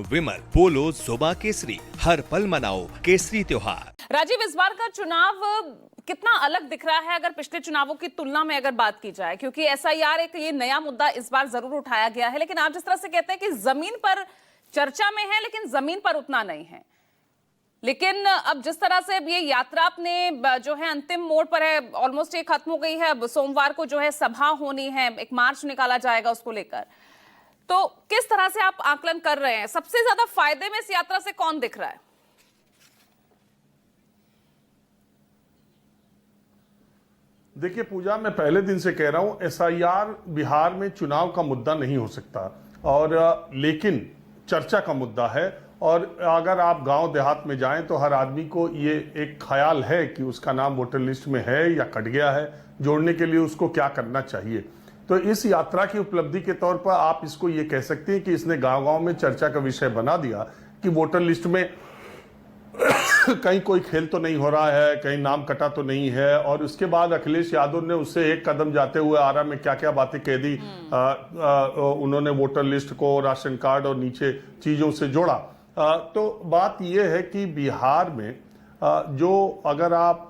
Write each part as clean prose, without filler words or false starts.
विमल बोलो सुबह केसरी, हर पल मनाओ केसरी त्योहार। राजीव, इस बार का चुनाव कितना अलग दिख रहा है अगर पिछले चुनावों की तुलना में अगर बात की जाए, क्योंकि एसआईआर एक ये नया मुद्दा इस बार जरूर उठाया गया है, लेकिन आप जिस तरह से कहते हैं कि जमीन पर चर्चा में है लेकिन जमीन पर उतना नहीं है। लेकिन अब जिस तरह से अब ये यात्रा अपने जो है अंतिम मोड़ पर है, ऑलमोस्ट ये खत्म हो गई है, अब सोमवार को जो है सभा होनी है, एक मार्च निकाला जाएगा उसको लेकर, तो किस तरह से आप आकलन कर रहे हैं, सबसे ज्यादा फायदे में इस यात्रा से कौन दिख रहा है? देखिए पूजा, मैं पहले दिन से कह रहा हूं एसआईआर बिहार में चुनाव का मुद्दा नहीं हो सकता, और लेकिन चर्चा का मुद्दा है। और अगर आप गांव देहात में जाएं तो हर आदमी को ये एक ख्याल है कि उसका नाम वोटर लिस्ट में है या कट गया है, जोड़ने के लिए उसको क्या करना चाहिए। तो इस यात्रा की उपलब्धि के तौर पर आप इसको ये कह सकते हैं कि इसने गांव गांव में चर्चा का विषय बना दिया कि वोटर लिस्ट में कहीं कोई खेल तो नहीं हो रहा है, कहीं नाम कटा तो नहीं है। और उसके बाद अखिलेश यादव ने उससे एक कदम जाते हुए आरा में क्या क्या बातें कह दी। उन्होंने वोटर लिस्ट को, राशन कार्ड और नीचे चीजों से जोड़ा। तो बात यह है कि बिहार में जो अगर आप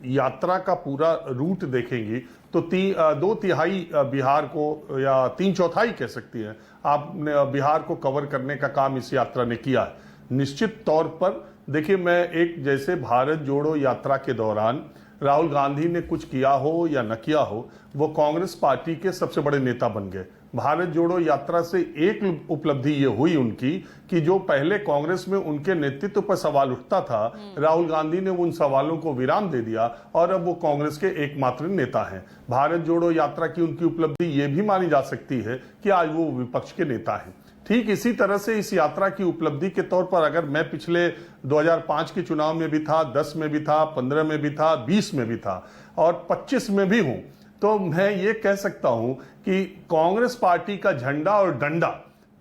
यात्रा का पूरा रूट देखेंगी तो 2/3 बिहार को या 3/4 कह सकती है आपने बिहार को कवर करने का काम इस यात्रा ने किया है। निश्चित तौर पर देखिए, मैं एक जैसे भारत जोड़ो यात्रा के दौरान राहुल गांधी ने कुछ किया हो या न किया हो, वो कांग्रेस पार्टी के सबसे बड़े नेता बन गए। भारत जोड़ो यात्रा से एक उपलब्धि ये हुई उनकी कि जो पहले कांग्रेस में उनके नेतृत्व पर सवाल उठता था, राहुल गांधी ने उन सवालों को विराम दे दिया और अब वो कांग्रेस के एकमात्र नेता हैं। भारत जोड़ो यात्रा की उनकी उपलब्धि ये भी मानी जा सकती है कि आज वो विपक्ष के नेता हैं। ठीक इसी तरह से इस यात्रा की उपलब्धि के तौर पर अगर मैं पिछले 2005 के चुनाव में भी था, 10 में भी था, 15 में भी था, 20 में भी था और 25 में भी हूं, तो मैं ये कह सकता हूं कि कांग्रेस पार्टी का झंडा और डंडा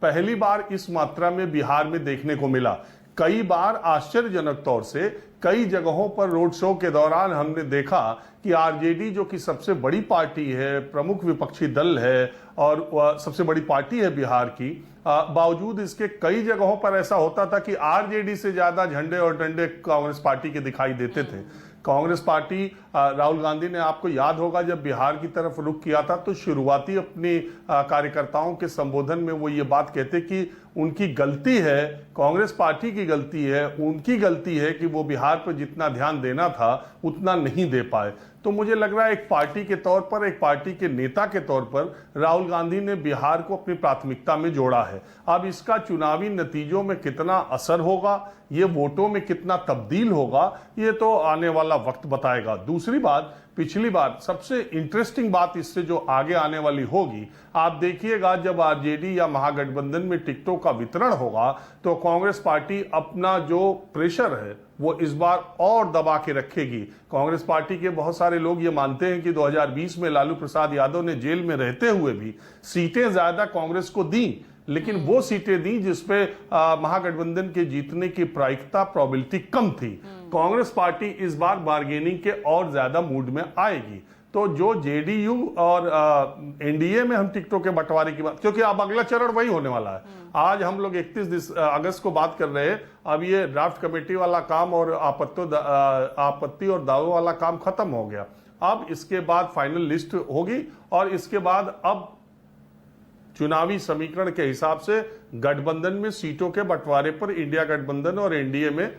पहली बार इस मात्रा में बिहार में देखने को मिला। कई बार आश्चर्यजनक तौर से कई जगहों पर रोड शो के दौरान हमने देखा कि आरजेडी, जो कि सबसे बड़ी पार्टी है, प्रमुख विपक्षी दल है और सबसे बड़ी पार्टी है बिहार की, बावजूद इसके कई जगहों पर ऐसा होता था कि आरजेडी से ज्यादा झंडे और डंडे कांग्रेस पार्टी के दिखाई देते थे। कांग्रेस पार्टी, राहुल गांधी ने, आपको याद होगा जब बिहार की तरफ रुख किया था तो शुरुआती अपनी कार्यकर्ताओं के संबोधन में वो ये बात कहते कि उनकी गलती है, कांग्रेस पार्टी की गलती है, उनकी गलती है कि वो बिहार पर जितना ध्यान देना था उतना नहीं दे पाए। तो मुझे लग रहा है एक पार्टी के तौर पर, एक पार्टी के नेता के तौर पर राहुल गांधी ने बिहार को अपनी प्राथमिकता में जोड़ा है। अब इसका चुनावी नतीजों में कितना असर होगा, ये वोटों में कितना तब्दील होगा, ये तो आने वाला वक्त बताएगा। दूसरी बात, पिछली बार सबसे इंटरेस्टिंग बात इससे जो आगे आने वाली होगी, आप देखिएगा जब आरजेडी या महागठबंधन में टिकटों का वितरण होगा तो कांग्रेस पार्टी अपना जो प्रेशर है वो इस बार और दबा के रखेगी। कांग्रेस पार्टी के बहुत सारे लोग ये मानते हैं कि 2020 में लालू प्रसाद यादव ने जेल में रहते हुए भी सीटें ज्यादा कांग्रेस को दी, लेकिन वो सीटें दी जिसपे महागठबंधन के जीतने की प्रायिकता, प्रोबेबिलिटी कम थी। कांग्रेस पार्टी इस बार बार्गेनिंग के और ज्यादा मूड में आएगी। तो जो जेडीयू और एनडीए में हम टिकटों के बंटवारे की बात, क्योंकि अब अगला चरण वही होने वाला है। आज हम लोग 31 अगस्त को बात कर रहे हैं, अब ये ड्राफ्ट कमेटी वाला काम और आपत्ति और दावों वाला काम खत्म हो गया। अब इसके बाद फाइनल लिस्ट होगी और इसके बाद अब चुनावी समीकरण के हिसाब से गठबंधन में सीटों के बंटवारे पर इंडिया गठबंधन और एनडीए में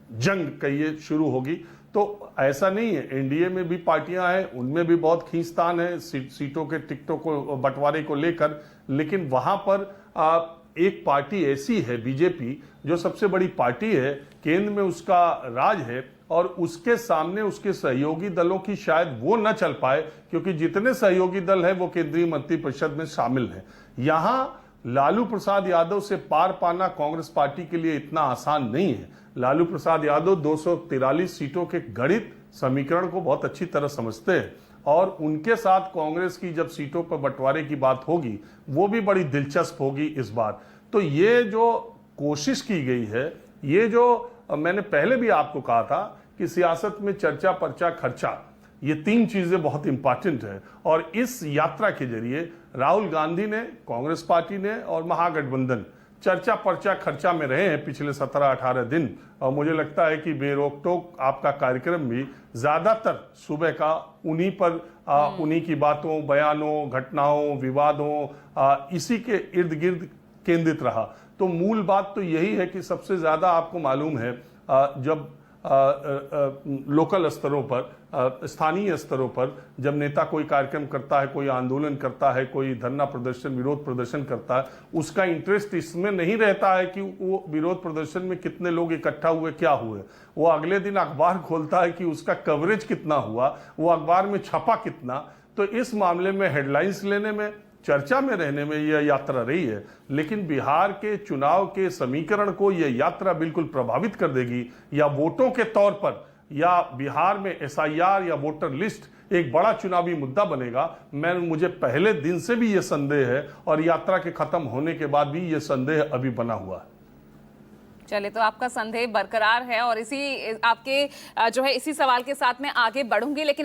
जंग कहिए शुरू होगी। तो ऐसा नहीं है, एनडीए में भी पार्टियां हैं, उनमें भी बहुत खींचतान है सीटों के टिकटों को बंटवारे को लेकर, लेकिन वहां पर एक पार्टी ऐसी है बीजेपी, जो सबसे बड़ी पार्टी है, केंद्र में उसका राज है और उसके सामने उसके सहयोगी दलों की शायद वो न चल पाए, क्योंकि जितने सहयोगी दल हैं वो केंद्रीय मंत्रिपरिषद में शामिल हैं। यहां लालू प्रसाद यादव से पार पाना कांग्रेस पार्टी के लिए इतना आसान नहीं है। लालू प्रसाद यादव 243 सीटों के गणित समीकरण को बहुत अच्छी तरह समझते हैं और उनके साथ कांग्रेस की जब सीटों पर बंटवारे की बात होगी वो भी बड़ी दिलचस्प होगी इस बार। तो ये जो कोशिश की गई है, ये जो मैंने पहले भी आपको कहा था कि सियासत में चर्चा, पर्चा, खर्चा, ये 3 चीजें बहुत इंपॉर्टेंट है। और इस यात्रा के जरिए राहुल गांधी ने, कांग्रेस पार्टी ने और महागठबंधन चर्चा पर्चा खर्चा में रहे हैं पिछले 17-18 दिन, और मुझे लगता है कि बेरोक टोक आपका कार्यक्रम भी ज्यादातर सुबह का उन्हीं पर उन्हीं की बातों, बयानों, घटनाओं, विवादों, इसी के इर्द गिर्द केंद्रित रहा। तो मूल बात तो यही है कि सबसे ज्यादा आपको मालूम है जब लोकल स्तरों पर, स्थानीय स्तरों पर जब नेता कोई कार्यक्रम करता है, कोई आंदोलन करता है, कोई धरना प्रदर्शन, विरोध प्रदर्शन करता है, उसका इंटरेस्ट इसमें नहीं रहता है कि वो विरोध प्रदर्शन में कितने लोग इकट्ठा हुए, क्या हुए। वो अगले दिन अखबार खोलता है कि उसका कवरेज कितना हुआ, वो अखबार में छपा कितना। तो इस मामले में हेडलाइंस लेने में, चर्चा में रहने में यह यात्रा रही है, लेकिन बिहार के चुनाव के समीकरण को यह यात्रा बिल्कुल प्रभावित कर देगी, या वोटों के तौर पर, या बिहार में एसआईआर या वोटर लिस्ट एक बड़ा चुनावी मुद्दा बनेगा, मुझे पहले दिन से भी यह संदेह है, और यात्रा के खत्म होने के बाद भी यह संदेह अभी बना हुआ है। चलिए, तो आपका संदेह बरकरार है और इसी आपके जो है इसी सवाल के साथ मैं आगे बढ़ूंगी, लेकिन